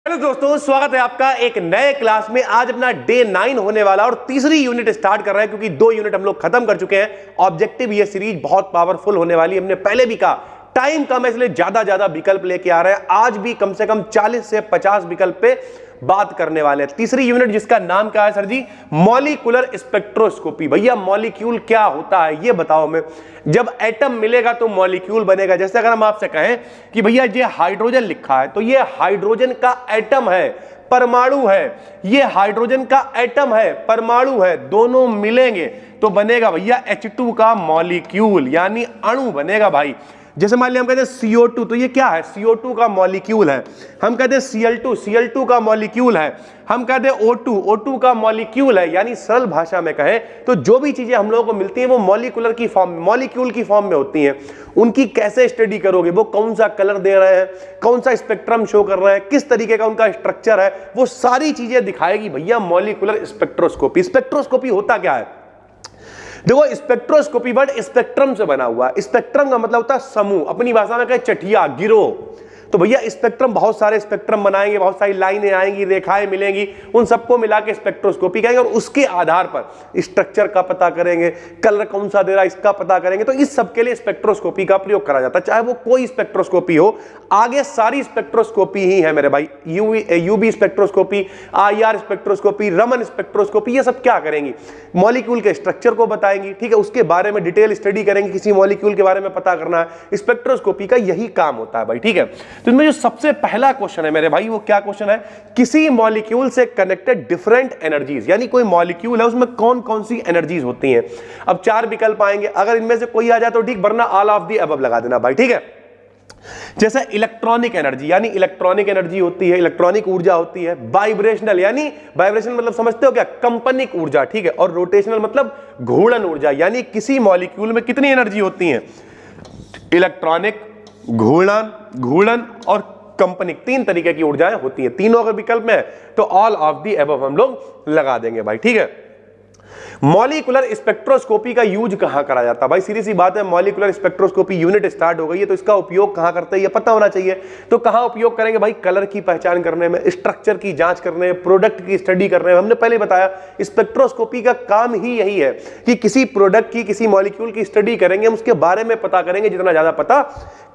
Hello दोस्तों, स्वागत है आपका एक नए क्लास में। आज अपना डे 9 होने वाला और तीसरी यूनिट स्टार्ट कर रहे हैं क्योंकि 2 यूनिट हम लोग खत्म कर चुके हैं। ऑब्जेक्टिव ये सीरीज बहुत पावरफुल होने वाली है। हमने पहले भी कहा टाइम कम है इसलिए ज्यादा विकल्प लेके आ रहे हैं। आज भी कम से कम 40 से 50 विकल्प पे बात करने वाले हैं। तीसरी यूनिट जिसका नाम क्या है सर जी? Molecular spectroscopy. भैया मॉलिक्यूल क्या होता है ये बताओ हमें। जब एटम मिलेगा तो मॉलिक्यूल बनेगा। जैसे अगर हम आपसे कहें कि भैया ये हाइड्रोजन लिखा है तो ये हाइड्रोजन का एटम है, परमाणु है। ये हाइड्रोजन का एटम है, परमाणु है, दोनों मिलेंगे तो बनेगा भैया H2 का मॉलिक्यूल, यानी अणु बनेगा भाई। जैसे मान लिया हम कहते हैं CO2 तो ये क्या है? CO2 का मॉलिक्यूल है। हम कहते हैं Cl2 का मॉलिक्यूल है। हम कहते हैं O2 का मॉलिक्यूल है। यानी सरल भाषा में कहें तो जो भी चीजें हम लोगों को मिलती हैं वो मॉलिक्यूल की फॉर्म में होती हैं। उनकी कैसे स्टडी करोगे, वो कौन सा कलर दे रहे हैं, कौन सा स्पेक्ट्रम शो कर रहे हैं, किस तरीके का उनका स्ट्रक्चर है, वो सारी चीजें दिखाएगी भैया मॉलिक्यूलर स्पेक्ट्रोस्कोपी। स्पेक्ट्रोस्कोपी होता क्या है? देखो, स्पेक्ट्रोस्कोपी वर्ड स्पेक्ट्रम से बना हुआ है। स्पेक्ट्रम का मतलब होता है समूह, अपनी भाषा में कहे चटिया, गिरोह। तो भैया स्पेक्ट्रम, बहुत सारे स्पेक्ट्रम बनाएंगे, बहुत सारी लाइनें आएंगी, रेखाएं मिलेंगी, उन सबको मिला के स्पेक्ट्रोस्कोपी कहेंगे और उसके आधार पर स्ट्रक्चर का पता करेंगे, कलर कौन सा दे रहा है इसका पता करेंगे। तो इस सब के लिए स्पेक्ट्रोस्कोपी का प्रयोग करा जाता है, चाहे वो कोई स्पेक्ट्रोस्कोपी हो। आगे सारी स्पेक्ट्रोस्कोपी ही है मेरे भाई। UV spectroscopy, IR spectroscopy, Raman spectroscopy, ये सब क्या करेंगी? मॉलिक्यूल के स्ट्रक्चर को बताएंगी, ठीक है, उसके बारे में डिटेल स्टडी करेंगे, किसी मॉलिक्यूल के बारे में पता करना है। स्पेक्ट्रोस्कोपी का यही काम होता है भाई, ठीक है। तो इनमें जो सबसे पहला क्वेश्चन है मेरे भाई, वो क्या क्वेश्चन है? किसी मॉलिक्यूल से कनेक्टेड डिफरेंट एनर्जीज, यानी कोई मॉलिक्यूल है उसमें कौन कौन सी एनर्जीज होती हैं। अब 4 विकल्प आएंगे, अगर इनमें से कोई आ जाए तो ठीक, वरना ऑल ऑफ द अबव लगा देना भाई, ठीक है। जैसे इलेक्ट्रॉनिक एनर्जी, यानी इलेक्ट्रॉनिक एनर्जी होती है, इलेक्ट्रॉनिक ऊर्जा होती है। वाइब्रेशनल, यानी वाइब्रेशन मतलब समझते हो क्या? कंपनिक ऊर्जा, ठीक है। और रोटेशनल मतलब घूर्णन ऊर्जा, यानी किसी मॉलिक्यूल में कितनी एनर्जी होती है? इलेक्ट्रॉनिक, घूर्णन और कंपनिक, 3 तरीके की ऊर्जाएं होती हैं। तीनों अगर विकल्प में है तो ऑल ऑफ द अबव हम लोग लगा देंगे भाई, ठीक है। मॉलिक्यूलर स्पेक्ट्रोस्कोपी का यूज कहां करा जाता है भाई? सीधी सी बात है, मॉलिक्यूलर स्पेक्ट्रोस्कोपी यूनिट स्टार्ट हो गई है तो इसका उपयोग कहां करते हैं ये पता होना चाहिए। तो कहां उपयोग करेंगे भाई? कलर की पहचान करने में, स्ट्रक्चर की जांच करने में, प्रोडक्ट की स्टडी करने में। हमने पहले बताया स्पेक्ट्रोस्कोपी का काम ही यही है कि किसी प्रोडक्ट की, किसी मॉलिक्यूल की स्टडी करेंगे, हम उसके बारे में पता करेंगे, जितना ज्यादा पता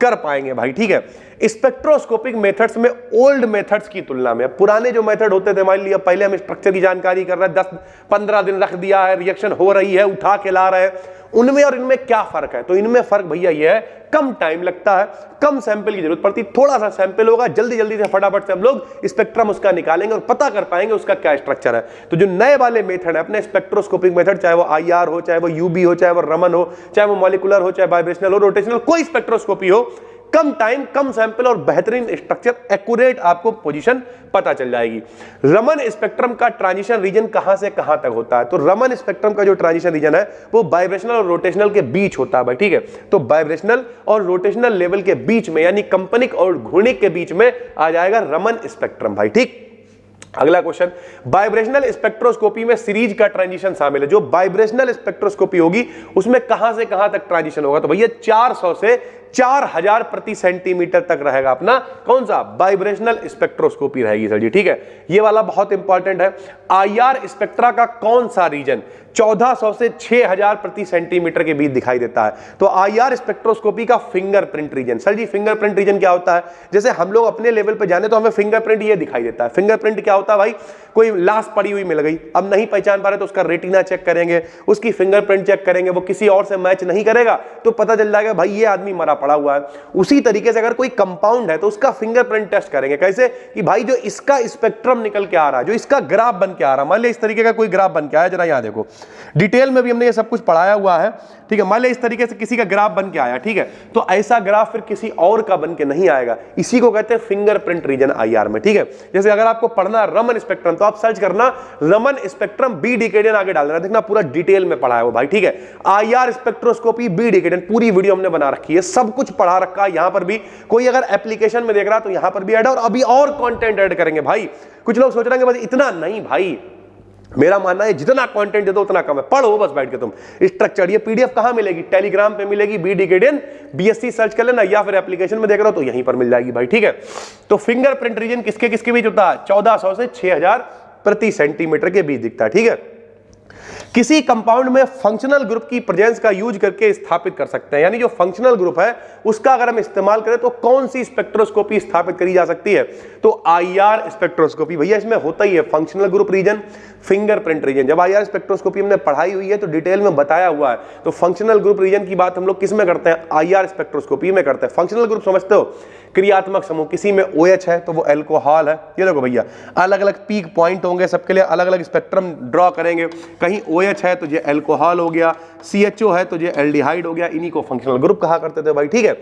कर पाएंगे भाई, ठीक है। स्पेक्ट्रोस्कोपिक मेथड्स में ओल्ड मेथड्स की तुलना में, पुराने जो मेथड होते थे, मान लिया पहले हम स्ट्रक्चर की जानकारी कर रहे हैं, 10-15 दिन रख दिया है, रिएक्शन हो रही है, उठा के ला रहे हैं, उनमें और इनमें क्या फर्क है? तो इनमें फर्क भैया ये है, कम टाइम लगता है, कम सैंपल की जरूरत पड़ती, थोड़ा सा सैंपल होगा, जल्दी से फटाफट से हम लोग स्पेक्ट्रम उसका निकालेंगे और पता कर पाएंगे उसका क्या स्ट्रक्चर है। तो जो नए वाले मेथड है अपने स्पेक्ट्रोस्कोपिक मेथड, चाहे वो IR हो, चाहे वो UV हो, चाहे वो रमन हो, चाहे वो मॉलिक्यूलर हो, चाहे वाइब्रेशनल हो, रोटेशनल, कोई स्पेक्ट्रोस्कोपी हो, कम टाइम, कम सैंपल और बेहतरीन स्ट्रक्चर, एक्यूरेट आपको पोजीशन पता चल जाएगी। रमन स्पेक्ट्रम का ट्रांजिशन रीजन कहां से कहां तक होता है? तो रमन स्पेक्ट्रम का जो ट्रांजिशन रीजन है वो वाइब्रेशनल और रोटेशनल के बीच होता है भाई, ठीक है। तो वाइब्रेशनल और रोटेशनल लेवल के बीच में, यानी कंपनिक और घूर्णिक के बीच में आ जाएगा रमन स्पेक्ट्रम भाई, ठीक। अगला क्वेश्चन, वाइब्रेशनल स्पेक्ट्रोस्कोपी में सीरीज का ट्रांजिशन शामिल है। जो वाइब्रेशनल स्पेक्ट्रोस्कोपी होगी उसमें कहां से कहां तक ट्रांजिशन होगा? तो भैया 400 से 4000 प्रति सेंटीमीटर तक रहेगा अपना कौन सा? वाइब्रेशनल स्पेक्ट्रोस्कोपी रहेगी सर जी, ठीक है। ये वाला बहुत इंपॉर्टेंट है। IR स्पेक्ट्रा का कौन सा रीजन 1400 से 6000 प्रति सेंटीमीटर के बीच दिखाई देता है? तो IR स्पेक्ट्रोस्कोपी का फिंगरप्रिंट रीजन। सर जी फिंगरप्रिंट रीजन क्या होता है? जैसे हम लोग अपने लेवल पे जाने तो हमें फिंगरप्रिंट ये दिखाई देता है। फिंगरप्रिंट क्या होता है भाई? कोई लाश पड़ी हुई मिल गई, अब नहीं पहचान पा रहे तो उसका रेटिना चेक करेंगे, उसकी फिंगरप्रिंट चेक करेंगे, वो किसी और से मैच नहीं करेगा तो पता चल जाएगा भाई ये आदमी मरा पड़ा हुआ है। उसी तरीके से अगर कोई कंपाउंड है तो उसका फिंगरप्रिंट टेस्ट करेंगे। कैसे? कि भाई जो इसका स्पेक्ट्रम निकल के आ रहा है, जो इसका ग्राफ बन के आ रहा है, मान लिया इस तरीके का कोई ग्राफ बन के आया, जरा यहां देखो, डिटेल में भी हमने ये सब कुछ पढ़ाया हुआ है, ठीक है। मान लिया इस तरीके से किसी का ग्राफ बन के आया, ठीक है, तो ऐसा ग्राफ फिर किसी और का बन के नहीं आएगा। इसी को कहते हैं फिंगरप्रिंट रीजन IR में, ठीक है। जैसे अगर आपको पढ़ना रमन स्पेक्ट्रम तो आप सर्च करना रमन स्पेक्ट्रम B डिकेडेन, आगे डाल देना, देखना पूरा डिटेल में पढ़ा है वो भाई, ठीक है। IR स्पेक्ट्रोस्कोपी B डिकेडेन पूरी वीडियो हमने बना रखी है, सब कुछ पढ़ा रखा है। यहां पर भी कोई अगर एप्लीकेशन में देख रहा तो यहां पर भी ऐड है और अभी और कंटेंट ऐड करेंगे भाई। कुछ लोग सोच रहे हैं बस इतना नहीं भाई, मेरा मानना है जितना कंटेंट दे दो उतना कम है, पढ़ो बस बैठ के तुम स्ट्रक्चर। ये पीडीएफ कहां मिलेगी? टेलीग्राम पे मिलेगी, BDKDN BSc सर्च कर लेना, या फिर एप्लीकेशन में देख रहे हो तो यहीं पर मिल जाएगी भाई, ठीक है। तो फिंगरप्रिंट रीजन किसके किसके बीच होता है? 1400 से 6000 प्रति सेंटीमीटर के बीच दिखता है, ठीक है। किसी कंपाउंड में फंक्शनल ग्रुप की प्रेजेंस का यूज करके स्थापित कर सकते हैं, यानी जो फंक्शनल ग्रुप है उसका अगर हम इस्तेमाल करें तो कौन सी स्पेक्ट्रोस्कोपी स्थापित करी जा सकती है? तो IR स्पेक्ट्रोस्कोपी। भैया इसमें होता ही है functional group region, fingerprint region. जब IR स्पेक्ट्रोस्कोपी हमने पढ़ाई हुई है तो डिटेल में बताया हुआ है। तो फंक्शनल ग्रुप रीजन की बात हम लोग किस में करते हैं? IR स्पेक्ट्रोस्कोपी में करते हैं। फंक्शनल ग्रुप समझते हो? क्रियात्मक समूह, किसी में OH है तो वो एल्कोहल है। ये देखो भैया अलग अलग पीक पॉइंट होंगे, सबके लिए अलग अलग स्पेक्ट्रम ड्रॉ करेंगे। कहीं OH है तो ये एल्कोहल हो गया, CHO है तो ये एल्डिहाइड हो गया। इन्हीं को फंक्शनल ग्रुप कहा करते थे भाई, ठीक है।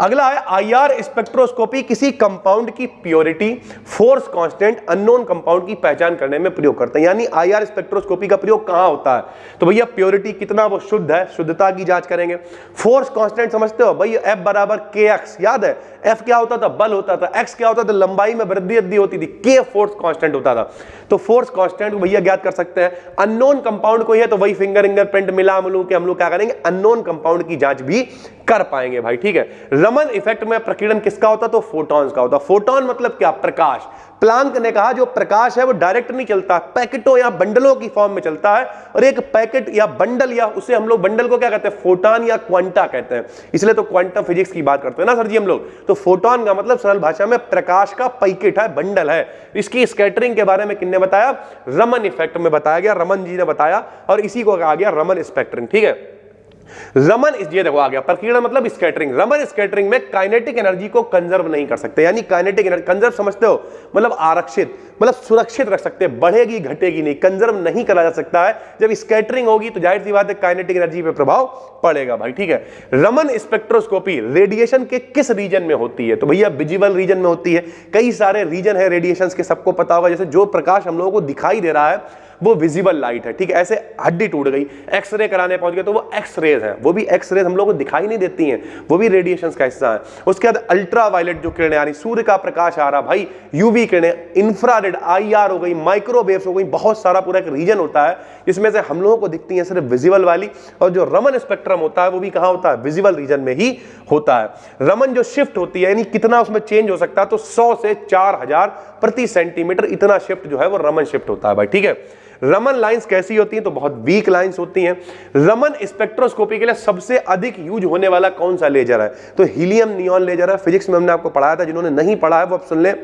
अगला है IR स्पेक्ट्रोस्कोपी किसी कंपाउंड की purity, force constant, unknown compound की पहचान करने में प्रयोग करते हैं। यानी IR स्पेक्ट्रोस्कोपी का प्रयोग कहां होता है? तो भैया प्योरिटी कितना वो शुद्ध है, शुद्धता की जांच करेंगे। फोर्स कांस्टेंट समझते हो भाई? F बराबर kx, याद है? F क्या होता था? बल होता था। x क्या होता था? लंबाई में वृद्धि होती थी। k फोर्स कांस्टेंट होता था। तो फोर्स कांस्टेंट भैया ज्ञात कर सकते हैं। अननोन कंपाउंड कोई है तो वही फिंगरप्रिंट मिला मिलू के हम लोग क्या करेंगे? अननोन कंपाउंड की जांच भी कर पाएंगे भाई, ठीक है। रमन इफेक्ट में प्रकीर्णन किसका होता? तो फोटॉन्स का होता। फोटॉन मतलब क्या? प्रकाश। प्लांक ने कहा जो प्रकाश है वो डायरेक्ट नहीं चलता, पैकेटों या बंडलों की फॉर्म में चलता है। और एक पैकेट या बंडल, या उसे हम लोग बंडल को क्या कहते हैं? फोटॉन या क्वांटा कहते हैं। इसलिए तो क्वांटम फिजिक्स की बात करते हैं ना सर जी हम लोग। तो फोटॉन का मतलब सरल भाषा में प्रकाश का पैकेट है, बंडल है। इसकी स्कैटरिंग के बारे में किसने बताया? रमन इफेक्ट में बताया गया, रमन जी ने बताया, और इसी को कहा गया रमन स्पेक्ट्रिंग, ठीक है। रमन, ये देखो आ गया प्रकीर्णन मतलब स्कैटरिंग। रमन स्कैटरिंग में काइनेटिक एनर्जी को कंजर्व नहीं कर सकते, यानी काइनेटिक एनर्जी कंजर्व समझते हो? मतलब आरक्षित, मतलब सुरक्षित रख सकते हैं, बढ़ेगी घटेगी नहीं, कंजर्व नहीं करा जा सकता है। जब स्कैटरिंग होगी तो जाहिर सी बात है काइनेटिक एनर्जी पे प्रभाव पड़ेगा भाई, ठीक है। रमन स्पेक्ट्रोस्कोपी रेडिएशन के किस रीजन में होती है? तो भैया विजिबल रीजन में होती है। कई सारे रीजन है रेडिएशन के, सबको पता होगा। जैसे जो प्रकाश हम लोगों को दिखाई दे रहा है वो विजिबल लाइट है, ठीक है। ऐसे हड्डी टूट गई, एक्सरे कराने पहुंच गए तो वो एक्स रेज है, वो भी एक्स रेज हम लोगों को दिखाई नहीं देती हैं, वो भी रेडिएशन का हिस्सा है। उसके बाद अल्ट्रा वायलेट जो किरणें आ रही, सूर्य का प्रकाश आ रहा भाई, यूवी किरणें, इंफ्रारेड, IR हो गई, माइक्रोवेव्स हो गई, बहुत सारा पूरा एक रीजन होता है जिसमें से हम लोगों को दिखती है सिर्फ विजिबल वाली। और जो रमन स्पेक्ट्रम होता है वो भी कहां होता है? विजिबल रीजन में ही होता है। रमन जो शिफ्ट होती है यानी कितना उसमें चेंज हो सकता है, तो 100 से 4000 प्रति सेंटीमीटर इतना शिफ्ट जो है वो रमन शिफ्ट होता है भाई, ठीक है। रमन लाइंस कैसी होती हैं? तो बहुत वीक लाइंस होती हैं। रमन स्पेक्ट्रोस्कोपी के लिए सबसे अधिक यूज होने वाला कौन सा लेजर है? तो हीलियम नियॉन लेजर है। फिजिक्स में हमने आपको पढ़ाया था, जिन्होंने नहीं पढ़ा है वो अब सुन ले।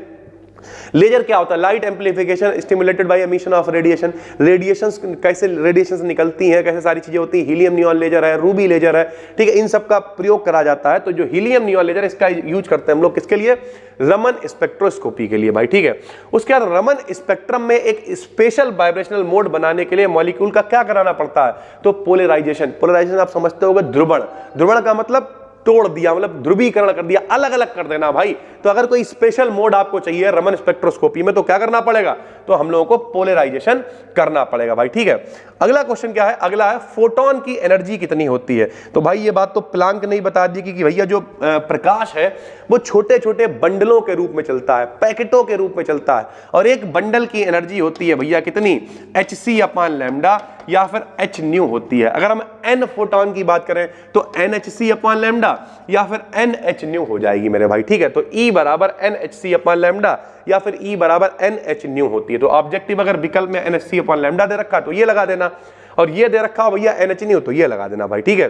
लेजर क्या होता है? Light amplification stimulated by emission of radiation. Radiations कैसे रेडिएशंस निकलती हैं, कैसे सारी चीजें होती हैं। हीलियम नियॉन लेजर है, रूबी लेजर है, ठीक है। इन सब का प्रयोग करा जाता है। तो जो हीलियम नियॉन लेजर इसका यूज करते हैं हम लोग किसके लिए? रमन स्पेक्ट्रोस्कोपी के लिए भाई, ठीक है। उसके बाद रमन स्पेक्ट्रम में एक स्पेशल वाइब्रेशनल मोड बनाने के लिए मॉलिक्यूल का क्या कराना पड़ता है? तो पोलराइजेशन। पोलराइजेशन आप समझते होंगे, ध्रुवण। ध्रुवण का मतलब तोड़ दिया, मतलब ध्रुवीकरण कर दिया, अलग अलग कर देना भाई। तो अगर कोई स्पेशल मोड आपको चाहिए रमन स्पेक्ट्रोस्कोपी में तो क्या करना पड़ेगा? तो हम लोगों को पोलराइजेशन करना पड़ेगा भाई, ठीक है। अगला क्वेश्चन क्या है? अगला है फोटोन की एनर्जी कितनी होती है? तो भाई ये बात तो प्लांक ने ही बता दी कि भैया जो प्रकाश है वो छोटे छोटे बंडलों के रूप में चलता है, पैकेटों के रूप में चलता है। और एक बंडल की एनर्जी होती है भैया कितनी? hc/λ या फिर h न्यू होती है। अगर हम n फोटोन की बात करें तो nhc/λ या फिर nh न्यू हो जाएगी मेरे भाई, ठीक है। तो E बराबर nhc/λ या फिर E बराबर nh न्यू होती है। तो ऑब्जेक्टिव अगर विकल्प में nhc/λ दे रखा तो ये लगा देना, और ये दे रखा हो भैया nh न्यू तो ये लगा देना भाई, ठीक है।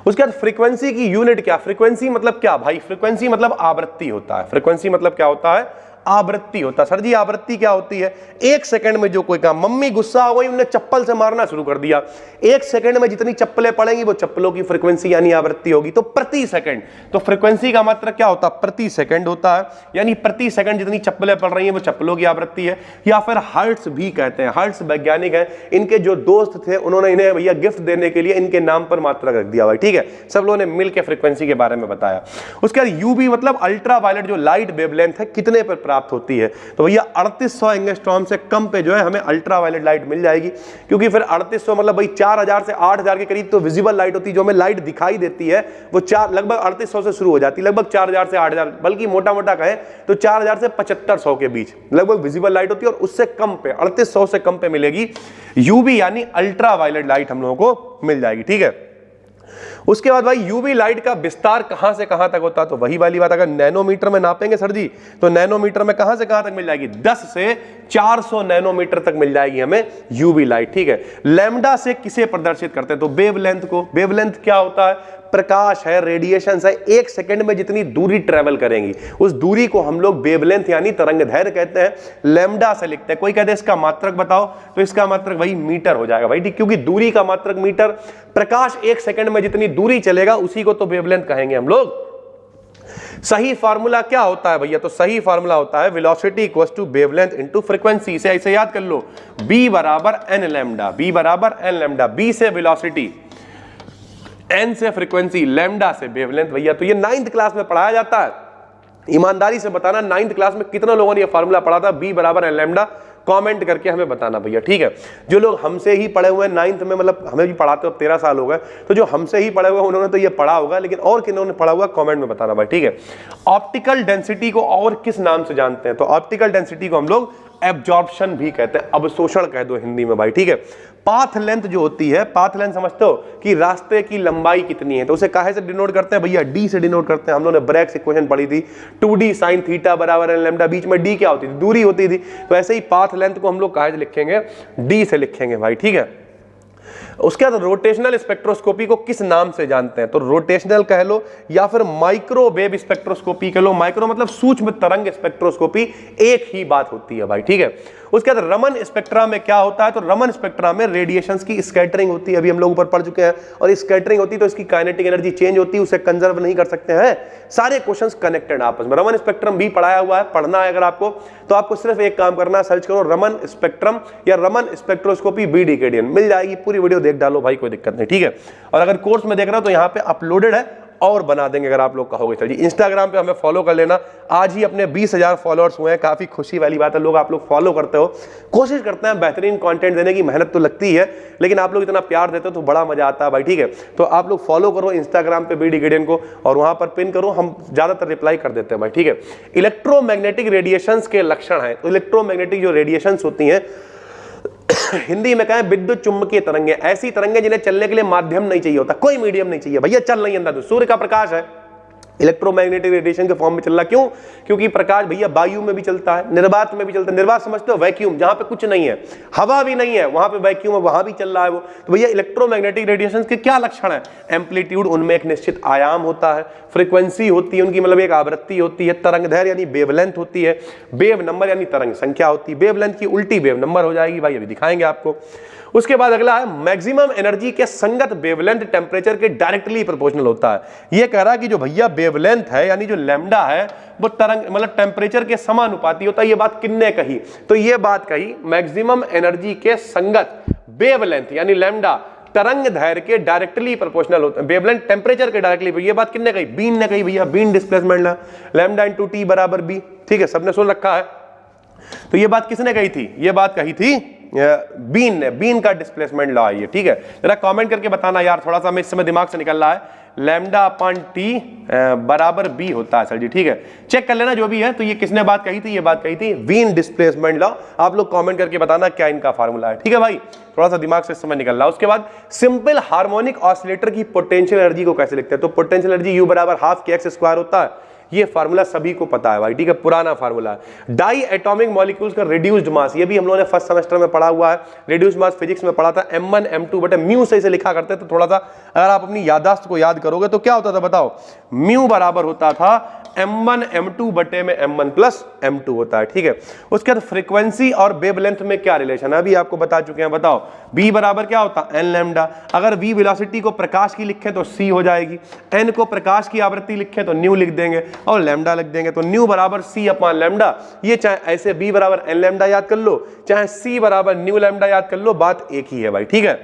उसके बाद फ्रीक्वेंसी की यूनिट क्या? फ्रीक्वेंसी मतलब क्या भाई? फ्रीक्वेंसी मतलब आवृत्ति होता है। फ्रीक्वेंसी मतलब क्या होता है? आवृत्ति होता है। सर जी आवृत्ति क्या होती है? एक सेकंड में जो कोई काम, मम्मी गुस्सा हो गई उन्हें चप्पल से मारना शुरू कर दिया, एक सेकंड में जितनी चप्पलें पड़ेंगी वो चप्पलों की फ्रीक्वेंसी यानी आवृत्ति होगी। तो प्रति सेकंड, तो फ्रीक्वेंसी का मात्रक क्या होता है? प्रति सेकंड होता है, यानी प्रति सेकंड जितनी चप्पलें पड़ रही हैं वो चप्पलों की आवृत्ति है। या फिर हर्ट्ज भी कहते हैं। हर्ट्ज वैज्ञानिक है, इनके जो दोस्त थे उन्होंने इन्हें भैया गिफ्ट देने के लिए इनके नाम पर मात्रक रख दिया भाई, ठीक है। सब लोगों ने मिलकर फ्रीक्वेंसी के बारे में बताया। उसके बाद यूवी मतलब अल्ट्रा वायलेट जो लाइट वेवलेंथ है कितने पर प्राप्त होती है। तो भैया 3800 एंगस्ट्रॉम से कम पे जो है हमें अल्ट्रावायलेट लाइट मिल जाएगी, क्योंकि फिर 3800 मतलब भाई 4000 से 8000 के करीब तो विजिबल लाइट होती है, जो हमें लाइट दिखाई देती है वो लगभग 3800 से शुरू हो जाती है, लगभग 4000 से 8000, बल्कि मोटा मोटा कहें तो 4000 से 7500 के बीच लगभग विजिबल लाइट होती है, और उससे कम पे 3800 से कम पे मिलेगी यूवी यानी अल्ट्रावायलेट लाइट हम लोगों को मिल जाएगी। ठीक है, उसके बाद भाई यूवी लाइट का विस्तार कहां से कहां तक होता है, तो वही वाली बात, अगर नैनोमीटर में नापेंगे सर जी तो नैनोमीटर में कहां से कहां तक मिल जाएगी, 10 से 400 नैनोमीटर तक मिल जाएगी हमें यूवी लाइट। ठीक है, लैम्डा से किसे प्रदर्शित करते हैं, तो वेवलेंथ को। वेवलेंथ क्या होता है, प्रकाश है, रेडिएशन है, 1 सेकंड में जितनी दूरी ट्रेवल करेंगी उस दूरी को हम लोग वेवलेंथ यानी तरंगदैर्घ्य कहते हैं, लैम्डा से लिखते हैं। कोई कहते हैं इसका मात्रक बताओ, तो इसका मात्रक वही मीटर हो जाएगा भाई, ठीक, क्योंकि दूरी का मात्रक मीटर, प्रकाश 1 सेकंड में जितनी दूरी चलेगा उसी को तो वेवलेंथ कहेंगे हम लोग। सही फार्मूला क्या होता है भैया, तो सही फार्मूला होता है velocity equals to wavelength into frequency. इसे ऐसे याद कर लो, b बराबर n लैम्डा, b बराबर n लैम्डा, b से वेलोसिटी, n से फ्रीक्वेंसी, लैम्डा से वेवलेंथ। भैया तो ये 9th क्लास में पढ़ाया जाता है, ईमानदारी से बताना 9th क्लास में कितने लोगों ने ये फार्मूला पढ़ा था, b बराबर n लैम्डा, कमेंट करके हमें बताना भैया। ठीक है, जो लोग हमसे ही पढ़े हुए हैं 9th में, मतलब हमें भी पढ़ाते हो 13 साल हो गए, तो जो हमसे ही पढ़े हुए उन्होंने तो ये पढ़ा होगा, लेकिन और किन्होंने पढ़ा हुआ कमेंट में बताना भाई। ठीक है, ऑप्टिकल डेंसिटी को और किस नाम से जानते हैं, तो ऑप्टिकल डेंसिटी को हम लोग एब्जॉर्प्शन भी कहते हैं, अवशोषण कह दो हिंदी में भाई। ठीक है, पाथ लेंथ जो होती है, पाथ लेंथ समझते हो कि रास्ते की लंबाई कितनी है, तो उसे काहे से डिनोट करते हैं भैया, डी से डिनोट करते हैं। हम लोगों ने ब्रैग्स इक्वेशन पढ़ी थी, 2d sin थीटा बराबर n लैम्डा, बीच में डी क्या होती थी, दूरी होती थी। तो ऐसे ही पाथ लेंथ को हम लोग काहे से लिखेंगे, डी से लिखेंगे भाई। ठीक है, उसके बाद रोटेशनल स्पेक्ट्रोस्कोपी को किस नाम से जानते हैं, तो रोटेशनल कह लो या फिर माइक्रोवेव स्पेक्ट्रोस्कोपी कह लो। माइक्रो मतलब सूक्ष्म तरंग स्पेक्ट्रोस्कोपी, एक ही बात होती है भाई। ठीक है, उसके बाद रमन स्पेक्ट्रा में क्या होता है, तो रमन स्पेक्ट्रा में रेडिएशंस की स्कैटरिंग होती है, अभी हम लोग ऊपर पढ़ चुके हैं, और स्कैटरिंग होती है तो इसकी काइनेटिक एनर्जी चेंज होती है, उसे कंजर्व नहीं कर सकते हैं। सारे क्वेश्चंस कनेक्टेड आपस में, रमन स्पेक्ट्रम भी पढ़ाया हुआ है, पढ़ना है अगर आपको तो आपको सिर्फ एक काम करना है, सर्च करो रमन स्पेक्ट्रम या रमन स्पेक्ट्रोस्कोपी बी डिकेडियन, मिल जाएगी, पूरी वीडियो देख डालो भाई, कोई दिक्कत नहीं। ठीक है, और अगर कोर्स में देख रहा हो तो यहाँ पे अपलोडेड है, और बना देंगे अगर आप लोग कहोगे। चलिए इंस्टाग्राम पे हमें फॉलो कर लेना, आज ही अपने 20,000 फॉलोअर्स हुए हैं, काफी खुशी वाली बात है, लोग आप लोग फॉलो करते हो, कोशिश करते हैं बेहतरीन कंटेंट देने की, मेहनत तो लगती है, लेकिन आप लोग इतना प्यार देते हो तो बड़ा मजा आता है भाई। ठीक है, तो आप लोग फॉलो करो इंस्टाग्राम पे बी डिकेडियन को, और वहां पर पिन करो, हम ज्यादातर रिप्लाई कर देते हैं भाई। ठीक है, इलेक्ट्रोमैग्नेटिक रेडिएशंस के लक्षण है, तो इलेक्ट्रोमैग्नेटिक जो रेडिएशंस होती हैं हिंदी में कहें विद्युत चुंबकीय तरंगे, ऐसी तरंगे जिन्हें चलने के लिए माध्यम नहीं चाहिए होता, कोई मीडियम नहीं चाहिए भैया, चल नहीं अंदर, तो सूर्य का प्रकाश है इलेक्ट्रोमैग्नेटिक रेडिएशन के फॉर्म में चल रहा, क्यों, क्योंकि प्रकाश भैया वायु में भी चलता है, निर्वात में भी चलता है। निर्वात समझते हो, वैक्यूम, जहां पे कुछ नहीं है, हवा भी नहीं है, वहां पे वैक्यूम है, वहां भी चल रहा है वो। तो भैया इलेक्ट्रोमैग्नेटिक रेडिएशन के क्या लक्षण है, एम्पलीट्यूड, उनमें एक निश्चित आयाम होता है, फ्रीक्वेंसी होती है उनकी, मतलब एक आवृत्ति होती है, तरंगदैर्घ्य यानी वेवलेंथ होती है, वेव नंबर यानी तरंग संख्या होती है, वेवलेंथ की उल्टी वेव नंबर हो जाएगी भाई, अभी दिखाएंगे आपको। उसके बाद अगला है मैक्सिमम एनर्जी के संगत वेवलेंथ टेम्परेचर के डायरेक्टली प्रोपोर्शनल होता है। ये कह रहा है कि जो भैया वेवलेंथ है यानी जो लैम्डा है वो तरंग मतलब टेम्परेचर के समानुपाती होता है। ये बात किसने कही, तो ये बात कही मैक्सिमम एनर्जी के संगत वेवलेंथ यानी लैम्डा तरंगदैर्घ्य के डायरेक्टली प्रोपोर्शनल होता है, वेवलेंथ टेम्परेचर के डायरेक्टली। ये बात किसने कही, बीन ने कही भैया, बीन डिस्प्लेसमेंट लैम्डा इनटू टी बराबर बी। ठीक है, सबने सुन रखा है, तो ये बात किसने कही थी, ये बात कही थी बीन ने, बीन का डिस्प्लेसमेंट लॉ है ये। ठीक है, जरा कमेंट करके बताना यार, थोड़ा सा मैं इस समय दिमाग से निकल रहा है, लैम्डा अपॉन टी बराबर बी होता है सर जी। ठीक है, चेक कर लेना जो भी है। तो ये किसने बात कही थी, ये बात कही थी बीन डिस्प्लेसमेंट लॉ। आप लोग कमेंट करके बताना क्या इनका फार्मूला है। ठीक है भाई, थोड़ा सा दिमाग से इस समय निकल रहा है। उसके बाद सिंपल हार्मोनिक ऑसिलेटर की पोटेंशियल एनर्जी को कैसे लिखते हैं, तो पोटेंशियल एनर्जी यू बराबर हाफ के एक्स स्क्वायर होता है। ये फार्मूला सभी को पता है भाई, ठीक है, पुराना फार्मूला है। डाई एटॉमिक मॉलिक्यूल्स का रिड्यूस्ड मास, ये भी हम लोगों ने फर्स्ट सेमेस्टर में पढ़ा हुआ है, रिड्यूस्ड मास फिजिक्स में पढ़ा था, m1 m2 बटे म्यू से इसे लिखा करते हैं। तो थोड़ा सा अगर आप अपनी याददाश्त को याद करोगे तो क्या होता था बताओ, म्यू बराबर होता था m1 m2 बटे में m1 प्लस m2 होता है। ठीक है, उसके बाद फ्रीक्वेंसी और वेवलेंथ में क्या रिलेशन है अभी आपको बता चुके हैं, बताओ b बराबर क्या होता है n लैम्डा। अगर v वेलोसिटी को प्रकाश की लिखें तो c हो जाएगी, n को प्रकाश की आवृत्ति लिखें तो न्यू लिख देंगे और लैम्डा लिख देंगे, तो न्यू बराबर c अपॉन लैम्डा। ये चाहे ऐसे b बराबर n लैम्डा याद कर लो, चाहे c बराबर न्यू लैम्डा याद कर लो, बात एक ही है भाई। ठीक है,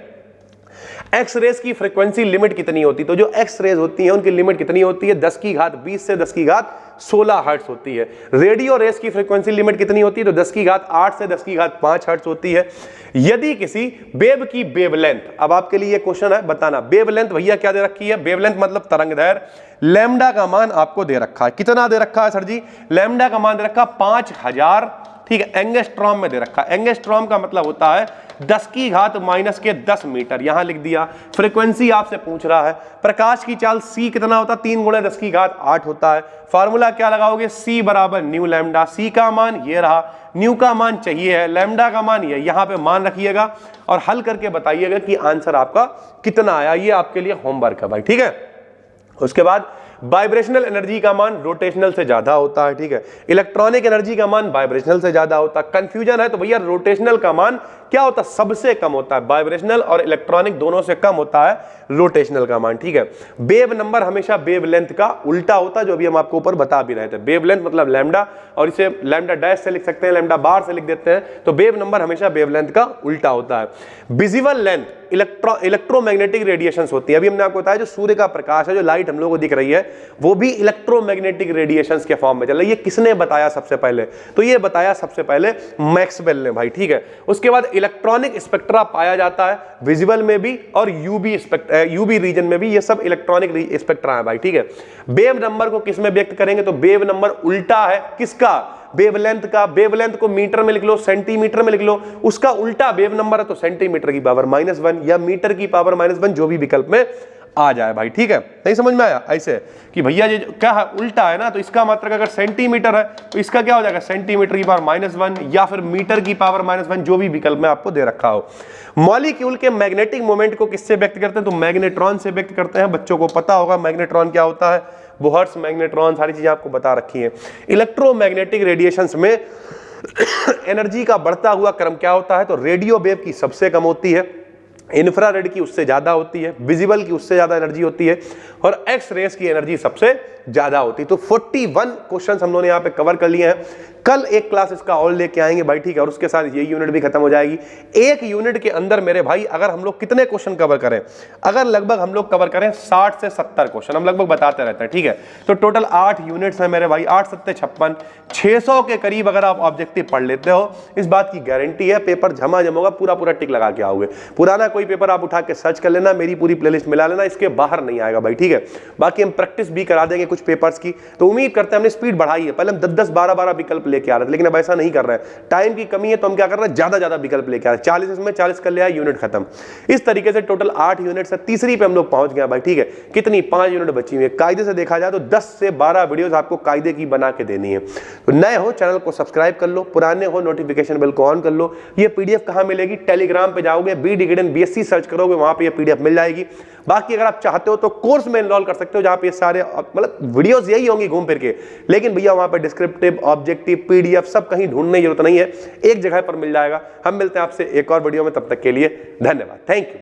एक्स रेज की फ्रीक्वेंसी लिमिट कितनी होती है? तो जो एक्स रेज होती है उनकी लिमिट कितनी होती है? 10 की घात 20 से 10 की घात 16 हर्ट्ज होती है। रेडियो रेज की फ्रीक्वेंसी लिमिट कितनी होती है? तो 10 की घात 8 से 10 की घात 5 हर्ट्ज होती है। यदि किसी वेव की वेवलेंथ, अब आपके लिए क्वेश्चन है बताना, वेवलेंथ भैया क्या दे रखी है? वेवलेंथ मतलब तरंगदैर्घ्य, लैम्डा का मान आपको दे रखा है। कितना दे रखा है सर जी? लैम्डा का मान दे रखा 5000, ठीक है, एंगस्ट्रॉम में दे रखा है। एंगस्ट्रॉम का मतलब होता है 10 की घात माइनस के 10 मीटर, यहां लिख दिया। फ्रीक्वेंसी आपसे पूछ रहा है। प्रकाश की चाल c कितना होता है? 3 गुणे 10 की घात 8 होता है। फार्मूला क्या लगाओगे? c बराबर न्यू लैम्डा। c का मान ये रहा, न्यू का मान चाहिए है, लैम्डा का मान ये, यहां पे मान रखिएगा और हल करके बताइएगा कि आंसर आपका कितना आया। ये आपके लिए होमवर्क है भाई, ठीक है। उसके बाद वाइब्रेशनल एनर्जी का मान रोटेशनल से ज्यादा होता है, ठीक है। इलेक्ट्रॉनिक एनर्जी का मान वाइब्रेशनल से ज्यादा होता है। कंफ्यूजन है तो भैया रोटेशनल का मान क्या होता है? सबसे कम होता है। वाइब्रेशनल और इलेक्ट्रॉनिक दोनों से कम होता है रोटेशनल का मान, ठीक है। वेव नंबर हमेशा वेवलेंथ का उल्टा होता है, जो अभी हम आपको ऊपर बता भी रहे थे। वेवलेंथ मतलब लैम्डा, और इसे लैम्डा डैश से लिख सकते हैं, लैम्डा बार से लिख देते हैं। तो वेव नंबर हमेशा वेवलेंथ का उल्टा होता है। विजिबल लेंथ इलेक्ट्रोमैग्नेटिक रेडिएशंस होती है। अभी हमने आपको बताया जो सूर्य का प्रकाश है, जो लाइट हम लोगों को दिख रही है, वो भी इलेक्ट्रोमैग्नेटिक रेडिएशंस के फॉर्म में चल रही है। ये किसने बताया सबसे पहले? तो ये बताया सबसे पहले मैक्सवेल ने भाई, ठीक है। उसके बाद इलेक्ट्रॉनिक स्पेक्ट्रा पाया जाता है विजिबल में भी और यूबी रीजन में भी। ये सब इलेक्ट्रॉनिक स्पेक्ट्रा है भाई, ठीक है। वेव नंबर को किस में व्यक्त करेंगे? तो वेव नंबर उल्टा है किसका? वेवलेंथ का। वेवलेंथ को मीटर में लिख लो, सेंटीमीटर में लिख लो, उसका उल्टा वेव नंबर है तो सेंटीमीटर की पावर -1 या मीटर की पावर -1, जो भी विकल्प में आ जाए भाई, ठीक है। नहीं समझ में आया? ऐसे कि भैया ये क्या है? उल्टा है ना, तो इसका मतलब अगर सेंटीमीटर है तो इसका क्या हो जाएगा? सेंटीमीटर की पावर -1 या फिर मीटर की पावर -1, जो भी विकल्प में आपको दे रखा हो। मॉलिक्यूल के मैग्नेटिक मोमेंट को किससे व्यक्त करते हैं? तो मैग्नेट्रॉन से व्यक्त करते हैं। बच्चों को पता होगा मैग्नेट्रॉन क्या होता है, बोहर्स, मैग्नेट्रॉन, सारी चीजें आपको बता रखी हैं। इलेक्ट्रोमैग्नेटिक रेडिएशंस में एनर्जी का बढ़ता हुआ क्रम क्या होता है? तो रेडियो वेव की सबसे कम होती है, इंफ्रारेड की उससे ज्यादा होती है, विजिबल की उससे ज्यादा एनर्जी होती है, और एक्स रेस की एनर्जी सबसे ज्यादा होती है। तो 41 क्वेश्चंस हम लोगों ने यहाँ पे कवर कर लिए हैं। कल एक क्लास इसका और लेके आएंगे भाई, ठीक है, और उसके साथ ये यूनिट भी खत्म हो जाएगी। एक यूनिट के अंदर मेरे भाई अगर हम लोग कितने क्वेश्चन कवर करें? अगर लगभग हम लोग कवर करें 60 से 70 क्वेश्चन, हम लगभग बताते रहते हैं, ठीक है। तो टोटल 8 यूनिट्स हैं मेरे भाई, 8 7 56, 600 के करीब अगर आप ऑब्जेक्टिव पढ़ लेते हो, इस बात की गारंटी है पेपर झमाझम होगा, पूरा टिक लगा के आओगे। पुराना कोई पेपर आप उठा के सर्च कर लेना, मेरी पूरी प्लेलिस्ट मिला लेना, इसके बाहर नहीं आएगा भाई, ठीक है। बाकी हम प्रैक्टिस भी करा देंगे कुछ पेपर्स की, तो उम्मीद करते हैं हमने स्पीड बढ़ाई है। पहले हम 10-10 12-12 विकल्प लेके आ रहे थे, लेकिन अब ऐसा नहीं कर रहे हैं, टाइम की कमी है, तो हम क्या कर रहे हैं? ज्यादा विकल्प लेके आ रहे हैं। 40 इसमें 40 कर लिया, यूनिट खत्म। इस तरीके से टोटल 8 यूनिट से तीसरी पे हम लोग पहुंच गए भाई, ठीक है। कितनी? 5 यूनिट बची हुई है। कायदे से देखा जाए तो 10 से 12 वीडियोस आपको कायदे की बना के देनी है। तो नए हो चैनल को सब्सक्राइब कर लो, पुराने हो नोटिफिकेशन बेल को ऑन कर लो। ये पीडीएफ कहां मिलेगी? टेलीग्राम पे जाओगे, BDGDN सर्च करोगे, वहां पे ये पीडीएफ मिल जाएगी। बाकी अगर आप चाहते हो तो कोर्स में एनरोल कर सकते हो, जहां पे सारे मतलब वीडियोस यही होंगी घूम फिर के, लेकिन भैया वहां पे डिस्क्रिप्टिव, ऑब्जेक्टिव, पीडीएफ सब कहीं ढूंढने की जरूरत नहीं है, एक जगह पर मिल जाएगा। हम मिलते हैं आपसे एक और वीडियो में, तब तक के लिए धन्यवाद, थैंक यू।